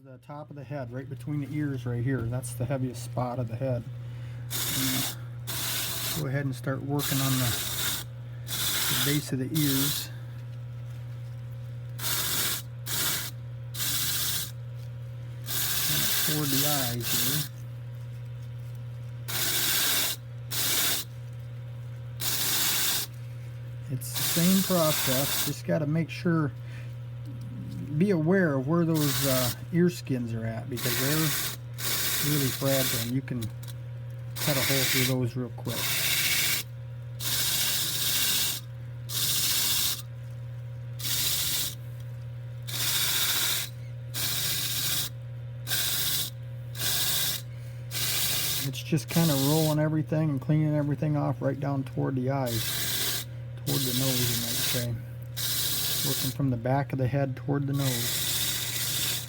the top of the head, right between the ears right here. That's the heaviest spot of the head. Go ahead and start working on the base of the ears. Toward the eyes here. It's the same process, just got to make sure, be aware of where those ear skins are at, because they're really fragile and you can cut a hole through those real quick. It's just kind of rolling everything and cleaning everything off right down toward the eyes, toward the nose, you might say. Working from the back of the head toward the nose.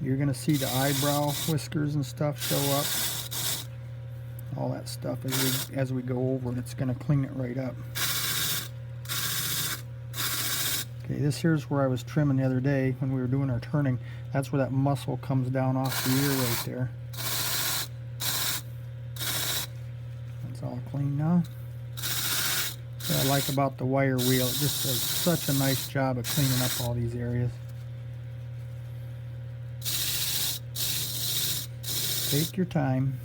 You're going to see the eyebrow whiskers and stuff show up. All that stuff as we go over, and it's going to clean it right up. Okay, this here's where I was trimming the other day when we were doing our turning. That's where that muscle comes down off the ear right there. That's all clean now. What I like about the wire wheel, it just does such a nice job of cleaning up all these areas. Take your time.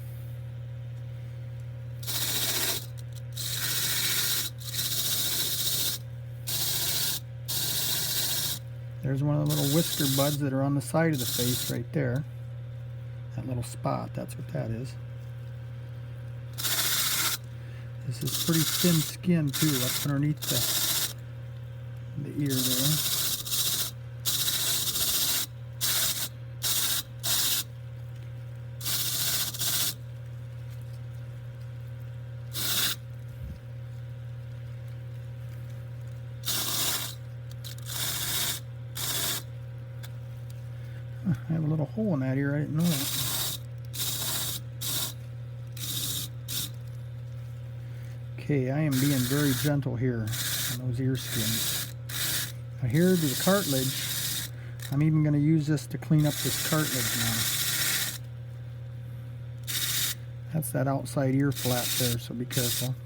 There's one of the little whisker buds that are on the side of the face right there. That little spot, that's what that is. This is pretty thin skin too, up underneath the ear there. I have a little hole in that ear, I didn't know that. Okay, I am being very gentle here on those ear skins. Now here to the cartilage, I'm even going to use this to clean up this cartilage now. That's that outside ear flap there, so be careful.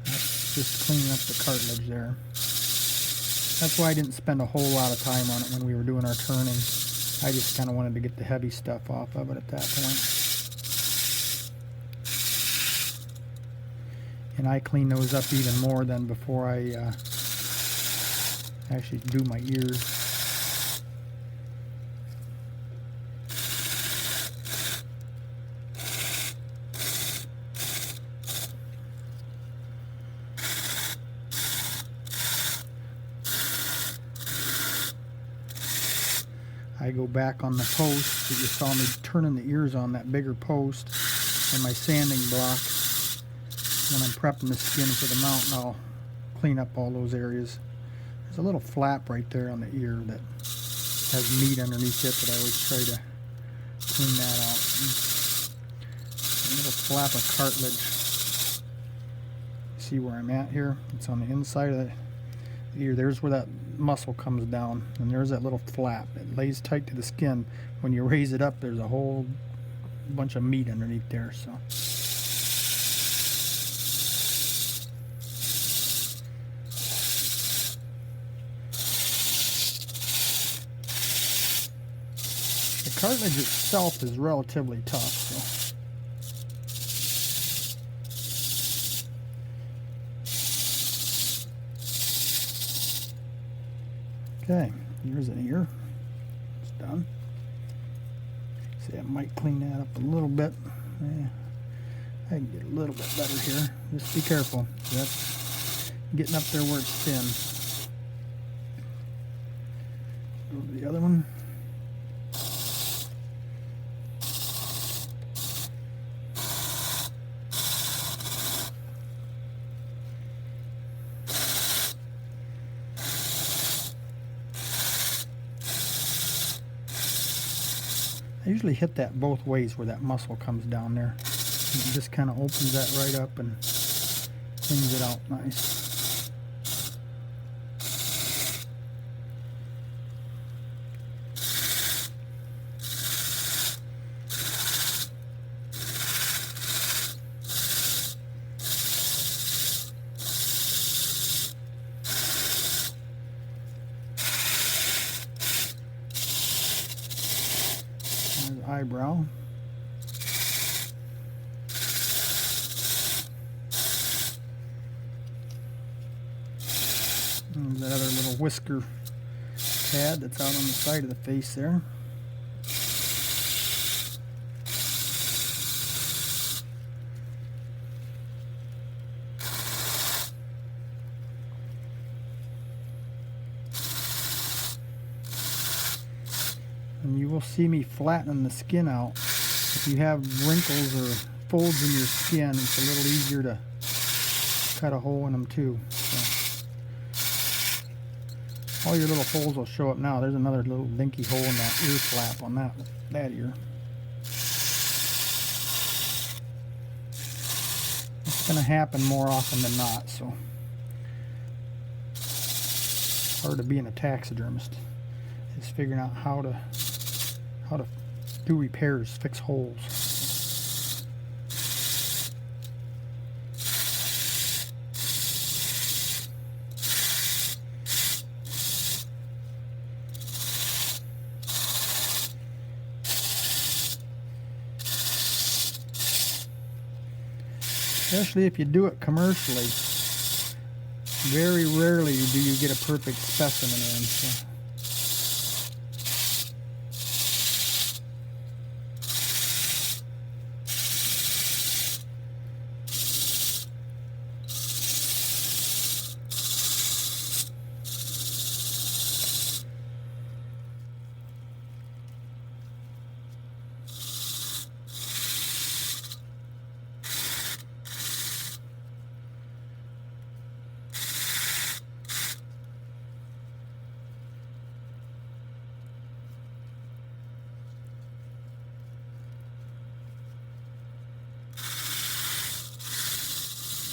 That's just cleaning up the cartilage there. That's why I didn't spend a whole lot of time on it when we were doing our turning. I just kind of wanted to get the heavy stuff off of it at that point. And I clean those up even more than before I actually do my ears. I go back on the post that you saw me turning the ears on, that bigger post, and my sanding block. When I'm prepping the skin for the mount, and I'll clean up all those areas. There's a little flap right there on the ear that has meat underneath it, but I always try to clean that out. A little flap of cartilage. See where I'm at here? It's on the inside of the ear. There's where that muscle comes down, and there's that little flap. It lays tight to the skin. When you raise it up, there's a whole bunch of meat underneath there. So the cartilage itself is relatively tough. So okay, here's an ear. It's done. See, I might clean that up a little bit. Yeah, I can get a little bit better here. Just be careful. That's getting up there where it's thin. Go to the other one. I usually hit that both ways where that muscle comes down there. It just kind of opens that right up and cleans it out nice. eyebrow. And that other little whisker pad that's out on the side of the face there. And you will see me flattening the skin out. If you have wrinkles or folds in your skin, it's a little easier to cut a hole in them too. So, all your little holes will show up now. There's another little dinky hole in that ear flap on that ear. It's going to happen more often than not, so it's hard to being a taxidermist is figuring out how to do repairs, fix holes. Especially if you do it commercially, very rarely do you get a perfect specimen in. So.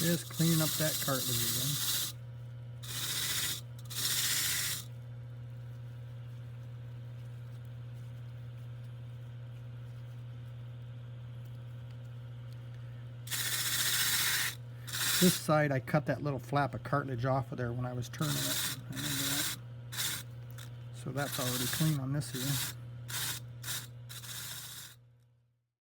Just cleaning up that cartilage again. This side I cut that little flap of cartilage off of there when I was turning it. I remember that. So that's already clean on this here.